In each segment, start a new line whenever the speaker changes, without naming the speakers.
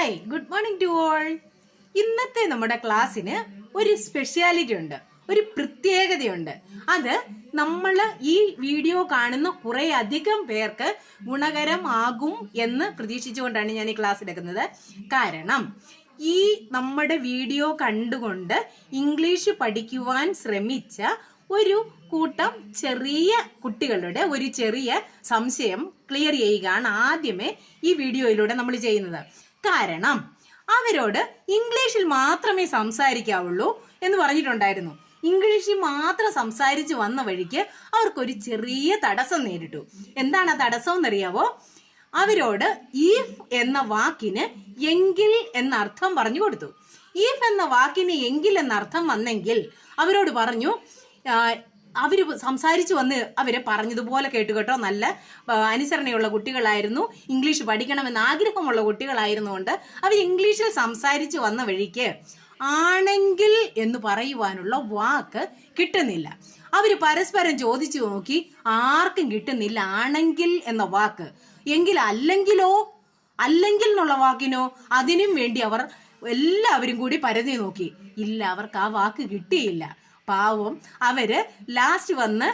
Hi, good morning to all. ഇന്നത്തെ നമ്മുടെ ക്ലാസ്സിന് ഒരു സ്പെഷ്യാലിറ്റി ഉണ്ട്, ഒരു പ്രത്യേകതയുണ്ട്. അത് നമ്മൾ ഈ വീഡിയോ കാണുന്ന കുറെ അധികം പേർക്ക് ഗുണകരമാകും എന്ന് പ്രതീക്ഷിച്ചുകൊണ്ടാണ് ഞാൻ ഈ ക്ലാസ് എടുക്കുന്നത്. കാരണം ഈ നമ്മുടെ വീഡിയോ കണ്ടുകൊണ്ട് ഇംഗ്ലീഷ് പഠിക്കുവാൻ ശ്രമിച്ച ഒരു കൂട്ടം ചെറിയ കുട്ടികളുടെ ഒരു ചെറിയ സംശയം ക്ലിയർ ചെയ്യുകയാണ് ആദ്യമേ ഈ വീഡിയോയിലൂടെ നമ്മൾ ചെയ്യുന്നത്. കാരണം അവരോട് ഇംഗ്ലീഷിൽ മാത്രമേ സംസാരിക്കാവുള്ളൂ എന്ന് പറഞ്ഞിട്ടുണ്ടായിരുന്നു. ഇംഗ്ലീഷിൽ മാത്രം സംസാരിച്ച് വന്ന വഴിക്ക് അവർക്കൊരു ചെറിയ തടസ്സം നേരിട്ടു. എന്താണ് ആ തടസ്സം എന്നറിയാവോ? അവരോട് ഈഫ് എന്ന വാക്കിന് എങ്കിൽ എന്ന അർത്ഥം പറഞ്ഞു കൊടുത്തു. ഈഫ് എന്ന വാക്കിന് എങ്കിൽ എന്ന അർത്ഥം വന്നെങ്കിൽ അവരോട് പറഞ്ഞു, അവര് സംസാരിച്ചു വന്ന് അവരെ പറഞ്ഞതുപോലെ കേട്ടോ. നല്ല അനുസരണയുള്ള കുട്ടികളായിരുന്നു, ഇംഗ്ലീഷ് പഠിക്കണമെന്ന് ആഗ്രഹമുള്ള കുട്ടികളായിരുന്നുകൊണ്ട് അവർ ഇംഗ്ലീഷിൽ സംസാരിച്ചു വന്ന വഴിക്ക് ആണെങ്കിൽ എന്ന് പറയുവാനുള്ള വാക്ക് കിട്ടുന്നില്ല. അവര് പരസ്പരം ചോദിച്ചു നോക്കി, ആർക്കും കിട്ടുന്നില്ല ആണെങ്കിൽ എന്ന വാക്ക്. എങ്കിൽ അല്ലെങ്കിലോ, അല്ലെങ്കിൽ എന്നുള്ള വാക്കിനോ, അതിനും വേണ്ടി അവർ എല്ലാവരും കൂടി പരതി നോക്കി. ഇല്ല, അവർക്ക് ആ വാക്ക് കിട്ടിയില്ല. പാവം അവര് ലാസ്റ്റ് വന്ന്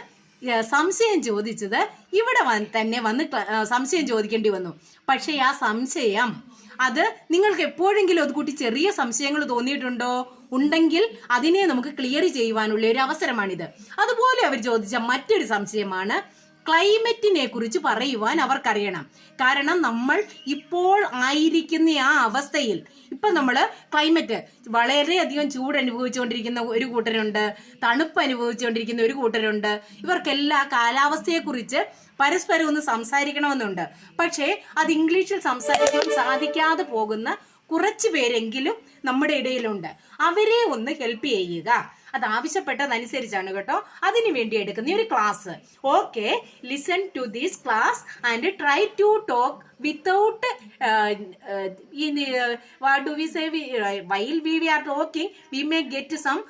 സംശയം ചോദിച്ചത് ഇവിടെ തന്നെ വന്ന് സംശയം ചോദിക്കേണ്ടി വന്നു. പക്ഷെ ആ സംശയം അത് നിങ്ങൾക്ക് എപ്പോഴെങ്കിലും അത് കൂട്ടി ചെറിയ സംശയങ്ങൾ തോന്നിയിട്ടുണ്ടോ? ഉണ്ടെങ്കിൽ അതിനെ നമുക്ക് ക്ലിയർ ചെയ്യുവാനുള്ള ഒരു അവസരമാണിത്. അതുപോലെ അവർ ചോദിച്ച മറ്റൊരു സംശയമാണ് ക്ലൈമറ്റിനെ കുറിച്ച് പറയുവാൻ അവർക്കറിയണം. കാരണം നമ്മൾ ഇപ്പോൾ ആയിരിക്കുന്ന ആ അവസ്ഥയിൽ ഇപ്പൊ നമ്മള് ക്ലൈമറ്റ് വളരെയധികം ചൂട് അനുഭവിച്ചുകൊണ്ടിരിക്കുന്ന ഒരു കൂട്ടരുണ്ട്, തണുപ്പ് അനുഭവിച്ചുകൊണ്ടിരിക്കുന്ന ഒരു കൂട്ടരുണ്ട്. ഇവർക്കെല്ലാം കാലാവസ്ഥയെ കുറിച്ച് പരസ്പരം ഒന്ന് സംസാരിക്കണമെന്നുണ്ട്. പക്ഷേ അത് ഇംഗ്ലീഷിൽ സംസാരിക്കാൻ സാധിക്കാതെ പോകുന്ന കുറച്ചു പേരെങ്കിലും നമ്മുടെ ഇടയിലുണ്ട്. അവരെ ഒന്ന് ഹെൽപ്പ് ചെയ്യുക. അത് ആവശ്യപ്പെട്ടതനുസരിച്ചാണ് കേട്ടോ അതിനു വേണ്ടി എടുക്കുന്ന ഒരു class. Okay, listen to this class and try to talk without what do we say, while we are talking we may get some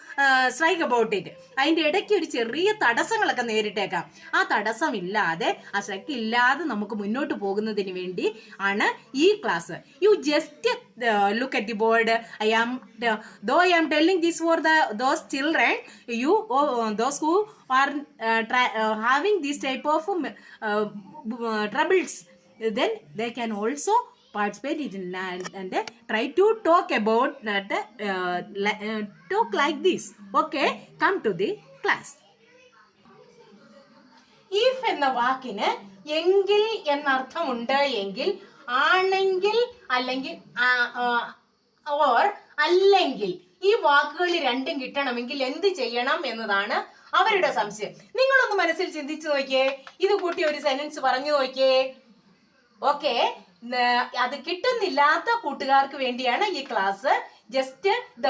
strike about it. അതിന്റെ ഇടയ്ക്ക് ഒരു ചെറിയ തടസ്സങ്ങളൊക്കെ നേരിട്ടേക്കാം. ആ തടസ്സം ഇല്ലാതെ, ആ സ്ട്രൈക്ക് ഇല്ലാതെ നമുക്ക് മുന്നോട്ട് പോകുന്നതിന് വേണ്ടി ആണ് ഈ class. You just look at the board. Though I am telling this for those children, you those who are having this type of troubles, then they can also participate in and try to talk about that, talk like this. Okay, come to the class. If എന്ന വാക്കിന് എങ്കിൽ എന്ന അർത്ഥമുണ്ട് എങ്കിൽ, ആണെങ്കിൽ, അല്ലെങ്കിൽ or അല്ലെങ്കിൽ, ഈ വാക്കുകൾ രണ്ടും കിട്ടണമെങ്കിൽ എന്ത് ചെയ്യണം എന്നതാണ് അവരുടെ സംശയം. നിങ്ങളൊന്ന് മനസ്സിൽ ചിന്തിച്ചു നോക്കിയേ, ഇത് കൂട്ടി ഒരു സെന്റൻസ് പറഞ്ഞു നോക്കിയേ. ഓക്കെ, അത് കിട്ടുന്നില്ലാത്ത കൂട്ടുകാർക്ക് വേണ്ടിയാണ് ഈ ക്ലാസ്. ജസ്റ്റ് ദ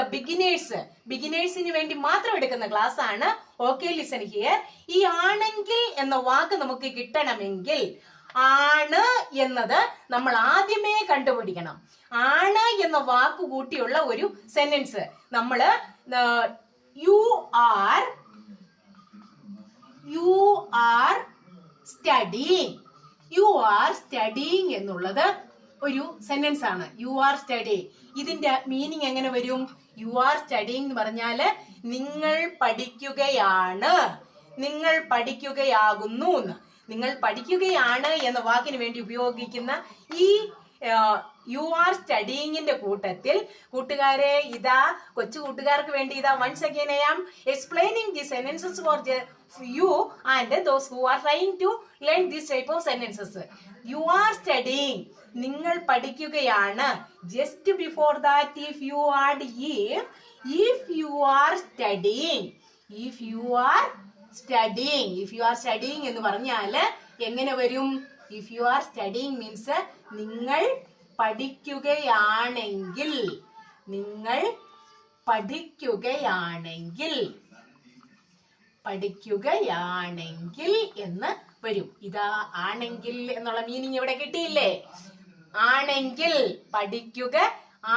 ബിഗിനേഴ്സിന് വേണ്ടി മാത്രം എടുക്കുന്ന ക്ലാസ് ആണ്. Okay, listen here. ഈ ആണെങ്കിൽ എന്ന വാക്ക് നമുക്ക് കിട്ടണമെങ്കിൽ ആണ് എന്നത് നമ്മൾ ആദ്യമേ കണ്ടുപിടിക്കണം. ആണ് എന്ന വാക്ക് കൂട്ടിയുള്ള ഒരു സെന്റൻസ് നമ്മള് U are studying. U are studying എന്നുള്ളത് ഒരു സെന്റൻസ് ആണ്. യു ആർ സ്റ്റഡിങ്, ഇതിന്റെ മീനിങ് എങ്ങനെ വരും? യു ആർ സ്റ്റഡിങ് എന്ന് പറഞ്ഞാല് നിങ്ങൾ പഠിക്കുകയാണ്, നിങ്ങൾ പഠിക്കുകയാകുന്നു. നിങ്ങൾ പഠിക്കുകയാണ് എന്ന വാക്കിന് വേണ്ടി ഉപയോഗിക്കുന്ന ഈ യു ആർ സ്റ്റഡിങ്ങിന്റെ കൂട്ടത്തിൽ കൂട്ടുകാരെ, ഇതാ കൊച്ചു കൂട്ടുകാർക്ക് വേണ്ടി ഇതാ once again I am explaining the sentences for you and those who are trying to learn this type of sentences. You are studying, നിങ്ങൾ പഠിക്കുകയാണ്. Just before that, if you are studying, if you are studying എന്ന് പറഞ്ഞാല് എങ്ങനെ വരും? If you are studying means നിങ്ങൾ പഠിക്കുകയാണെങ്കിൽ, നിങ്ങൾ പഠിക്കുകയാണെങ്കിൽ എന്ന് വരും. ഇതാ ആണെങ്കിൽ എന്നുള്ള മീനിങ് ഇവിടെ കിട്ടിയില്ലേ? ആണെങ്കിൽ, പഠിക്കുക,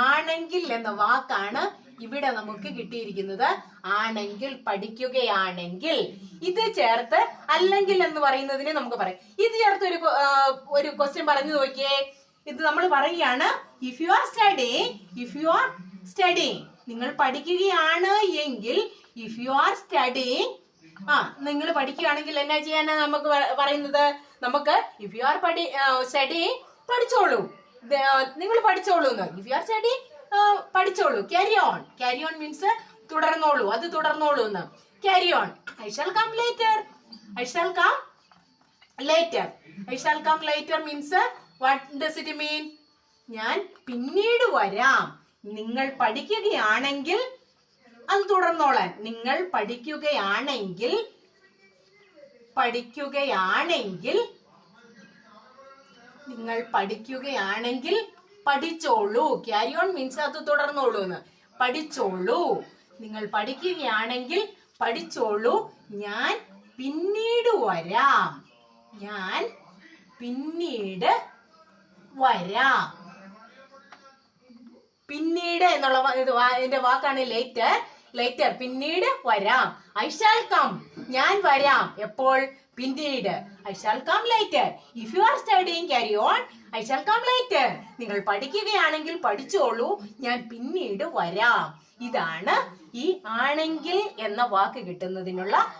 ആണെങ്കിൽ എന്ന വാക്കാണ് ഇവിടെ നമുക്ക് കിട്ടിയിരിക്കുന്നത്. ആണെങ്കിൽ, പഠിക്കുകയാണെങ്കിൽ. ഇത് ചേർത്ത് അല്ലെങ്കിൽ എന്ന് പറയുന്നതിന് നമുക്ക് പറയാം. ഇത് ചേർത്ത് ഒരു ക്വസ്റ്റ്യൻ പറഞ്ഞു നോക്കിയേ. ഇത് നമ്മൾ പറയുകയാണ് ഇഫ് യു ആർ സ്റ്റഡിങ് നിങ്ങൾ പഠിക്കുകയാണ് എങ്കിൽ ഇഫ് യു ആർ സ്റ്റഡിങ് നിങ്ങൾ പഠിക്കുകയാണെങ്കിൽ എന്നാ ചെയ്യാനാ നമുക്ക് പറയുന്നത് നമുക്ക് ഇഫ് യു ആർ സ്റ്റഡിങ് പഠിച്ചോളൂ നിങ്ങൾ പഠിച്ചോളൂ എന്ന് ഇഫ് യു ആർ സ്റ്റഡിങ് പഠിച്ചോളൂ ക്യാരി ഓൺ മീൻസ് തുടർന്നോളൂ അത് തുടർന്നോളൂ എന്ന് carry on I shall come later means what does it mean ഞാൻ പിന്നീട് വരാം നിങ്ങൾ പഠിക്കുകയാണെങ്കിൽ അത് തുടർന്നോളാൻ നിങ്ങൾ പഠിക്കുകയാണെങ്കിൽ പഠിച്ചോളൂ ക്യാരി ഓൺ മീൻസ് അത് തുടർന്നോളൂ എന്ന് പഠിച്ചോളൂ നിങ്ങൾ പഠിക്കുകയാണെങ്കിൽ പഠിച്ചോളൂ ഞാൻ പിന്നീട് വരാം പിന്നീട് എന്നുള്ള ഇതിന്റെ വാക്കാണ് ലേറ്റർ പിന്നീട് വരാം ഐ ഷാൽ കം ഞാൻ വരാം എപ്പോൾ പിന്നീട് I shall come later if you are studying carry on I shall come later നിങ്ങൾ പഠിക്കുകയാണെങ്കിൽ പഠിച്ചോളൂ ഞാൻ പിന്നീട് വരാം ഇതാണ് ഈ ആണെങ്കിൽ എന്ന വാക്ക് കിട്ടുന്നതിനുള്ള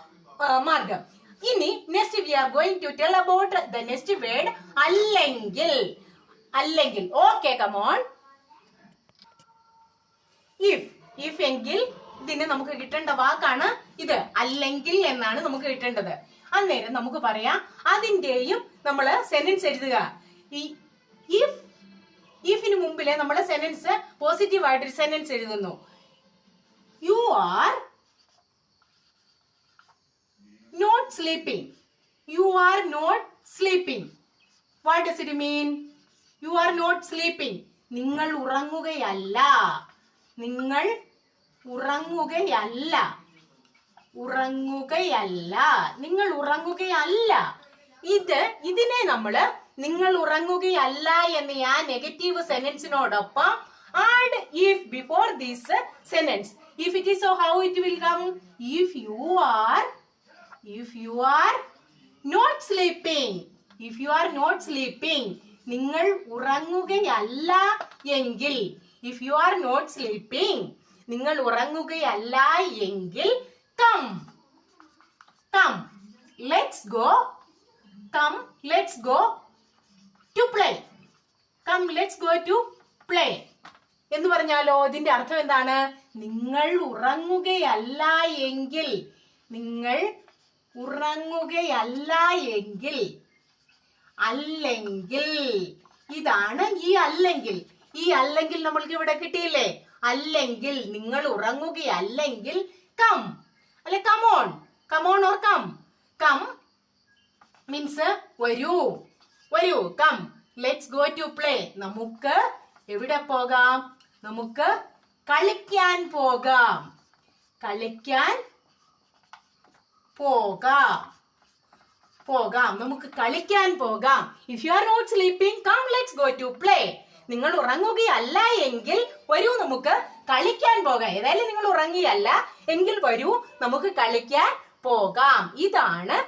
മാർഗം ഇനി next we are going to tell about the next word അല്ലെങ്കിൽ ഓക്കെ കം ഓൺ ഇഫ് എങ്കിൽ ഇതിന് നമുക്ക് കിട്ടേണ്ട വാക്കാണ് ഇത് അല്ലെങ്കിൽ എന്നാണ് നമുക്ക് കിട്ടേണ്ടത് അന്നേരം നമുക്ക് പറയാം അതിന്റെയും നമ്മൾ സെന്റൻസ് എഴുതുക ഈ ഇഫിന് മുമ്പില് നമ്മൾ സെന്റൻസ് പോസിറ്റീവ് ആയിട്ടൊരു സെന്റൻസ് എഴുതുന്നു you are not sleeping what does it mean you are not sleeping നിങ്ങൾ ഉറങ്ങുകയല്ല ഇതിനെ നമ്മള് നിങ്ങൾ ഉറങ്ങുകയല്ല എന്ന ആ നെഗറ്റീവ് സെന്റൻസിനോടൊപ്പം add if before this sentence if it is so how it will come if you are not sleeping നിങ്ങൾ ഉറങ്ങുകയല്ല എങ്കിൽ if you are not sleeping നിങ്ങൾ ഉറങ്ങുകയല്ല എങ്കിൽ come let's go to play എന്ന് പറഞ്ഞാലോ ഇതിന്റെ അർത്ഥം എന്താണ് നിങ്ങൾ ഉറങ്ങുകയല്ല എങ്കിൽ അല്ലെങ്കിൽ ഇതാണ് ഈ അല്ലെങ്കിൽ നമ്മൾക്ക് ഇവിടെ കിട്ടിയില്ലേ അല്ലെങ്കിൽ നിങ്ങൾ ഉറങ്ങുകയല്ലെങ്കിൽ കം അല്ലെ കമോൺ ഓർ കം മീൻസ് വരൂ come let's go to play നമുക്ക് എവിടെ പോകാം നമുക്ക് കളിക്കാൻ പോകാം നമുക്ക് കളിക്കാൻ പോകാം if you are not sleeping come let's go to play നിങ്ങൾ ഉറങ്ങുകയല്ല എങ്കിൽ വരൂ നമുക്ക് കളിക്കാൻ പോകാം ഏതായാലും നിങ്ങൾ ഉറങ്ങിയല്ല എങ്കിൽ വരൂ നമുക്ക് കളിക്കാൻ പോകാം ഇതാണ്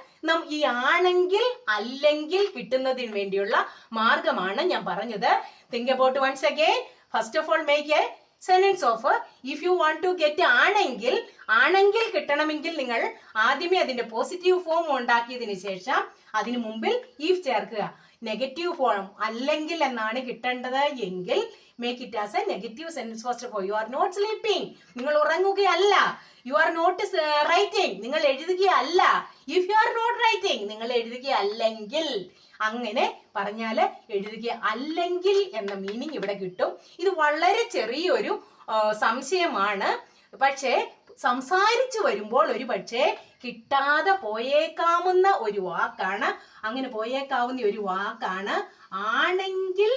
ഈ ആണെങ്കിൽ അല്ലെങ്കിൽ കിട്ടുന്നതിന് വേണ്ടിയുള്ള മാർഗമാണ് ഞാൻ പറഞ്ഞത് think about once again first of all make a sentence of if you want to get ആണെങ്കിൽ കിട്ടണമെങ്കിൽ നിങ്ങൾ ആദ്യമേ അതിന്റെ പോസിറ്റീവ് ഫോം ഉണ്ടാക്കിയതിന് ശേഷം അതിനു മുമ്പിൽ ഇഫ് ചേർക്കുക നെഗറ്റീവ് ഫോം അല്ലെങ്കിൽ എന്നാണ് കിട്ടേണ്ടത് എങ്കിൽ make it as a negative sentence first of all you are not sleeping നിങ്ങൾ ഉറങ്ങുകയല്ല യു ആർ നോട്ട് റൈറ്റിംഗ് നിങ്ങൾ എഴുതുകയല്ല if you are not writing നിങ്ങൾ എഴുതുകയല്ലെങ്കിൽ അങ്ങനെ പറഞ്ഞാല് എഴുതുക അല്ലെങ്കിൽ എന്ന മീനിങ് ഇവിടെ കിട്ടും ഇത് വളരെ ചെറിയൊരു സംശയമാണ് പക്ഷേ സംസാരിച്ചു വരുമ്പോൾ ഒരു പക്ഷേ കിട്ടാതെ പോയേക്കാവുന്ന ഒരു വാക്കാണ് അങ്ങനെ പോയേക്കാവുന്ന ഒരു വാക്കാണ് ആണെങ്കിൽ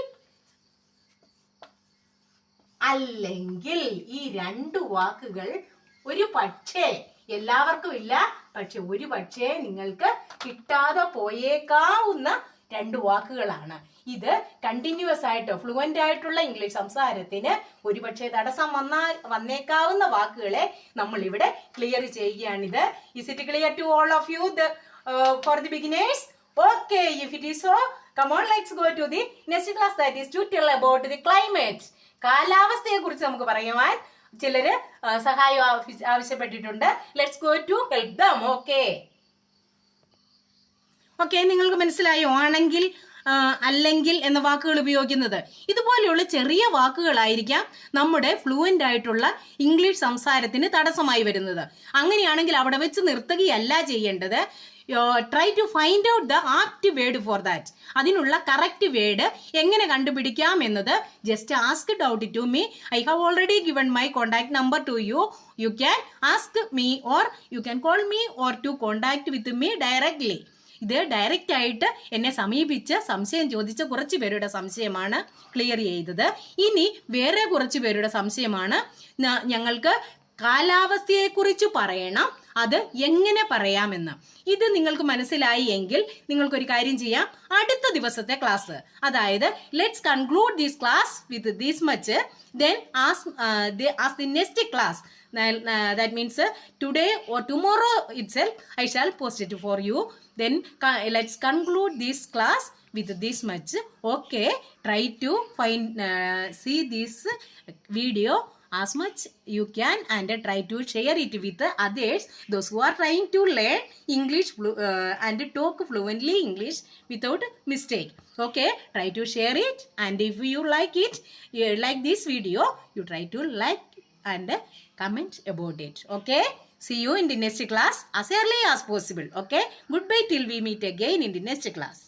അല്ലെങ്കിൽ ഈ രണ്ടു വാക്കുകൾ ഒരു പക്ഷേ എല്ലാവർക്കും ഇല്ല പക്ഷെ ഒരു പക്ഷേ നിങ്ങൾക്ക് കിട്ടാതെ പോയേക്കാവുന്ന രണ്ടു വാക്കുകളാണ് ഇത് കണ്ടിന്യൂസ് ആയിട്ട് ഫ്ലുവന്റ് ആയിട്ടുള്ള ഇംഗ്ലീഷ് സംസാരത്തിന് ഒരുപക്ഷെ തടസ്സം വന്നേക്കാവുന്ന വാക്കുകളെ നമ്മൾ ഇവിടെ ക്ലിയർ ചെയ്യുകയാണിത് is it clear to all of you for the beginners okay if it is so Come on, let's go to the next class, that is to tell about the climate. കാലാവസ്ഥയെ കുറിച്ച് നമുക്ക് പറയുവാൻ ചിലര് സഹായം ആവശ്യപ്പെട്ടിട്ടുണ്ട്. Let's go to help them. Okay, നിങ്ങൾക്ക് മനസ്സിലായോ? ആണെങ്കിൽ, അല്ലെങ്കിൽ എന്ന വാക്കുകൾ ഉപയോഗിക്കുന്നത്. ഇതുപോലെയുള്ള ചെറിയ വാക്കുകളായിരിക്കാം നമ്മുടെ ഫ്ലുവൻ്റ് ആയിട്ടുള്ള ഇംഗ്ലീഷ് സംസാരത്തിന് തടസ്സമായി വരുന്നത്. അങ്ങനെയാണെങ്കിൽ അവിടെ വെച്ച് നിർത്തുകയല്ല ചെയ്യേണ്ടത്. Try to find out the apt word for that. അതിനുള്ള കറക്റ്റ് വേർഡ് എങ്ങനെ കണ്ടുപിടിക്കാം എന്നത് just ask doubt to me. I have already given my contact number to you. You can ask me or you can call me or to contact with me directly. ഇത് direct ആയിട്ട് എന്നെ സമീപിച്ച് സംശയം ചോദിച്ച കുറച്ച് പേരുടെ സംശയമാണ് ക്ലിയർ ചെയ്തത്. ഇനി വേറെ കുറച്ച് പേരുടെ സംശയമാണ്, ഞങ്ങൾക്ക് കാലാവസ്ഥയെക്കുറിച്ച് പറയണം, അത് എങ്ങനെ പറയാമെന്ന്. ഇത് നിങ്ങൾക്ക് മനസ്സിലായി എങ്കിൽ നിങ്ങൾക്കൊരു കാര്യം ചെയ്യാം. അടുത്ത ദിവസത്തെ ക്ലാസ്, അതായത് let's conclude this class with this much, then ask the next class. That means today or tomorrow itself I shall post it for you. Then let's conclude this class with this much. Okay, try to see this video as much you can and try to share it with others, those who are trying to learn English and talk fluently English without mistake. Okay, try to share it, and if you like it, like this video, you try to like and comment about it. Okay, see you in the next class as early as possible. Okay, goodbye till we meet again in the next class.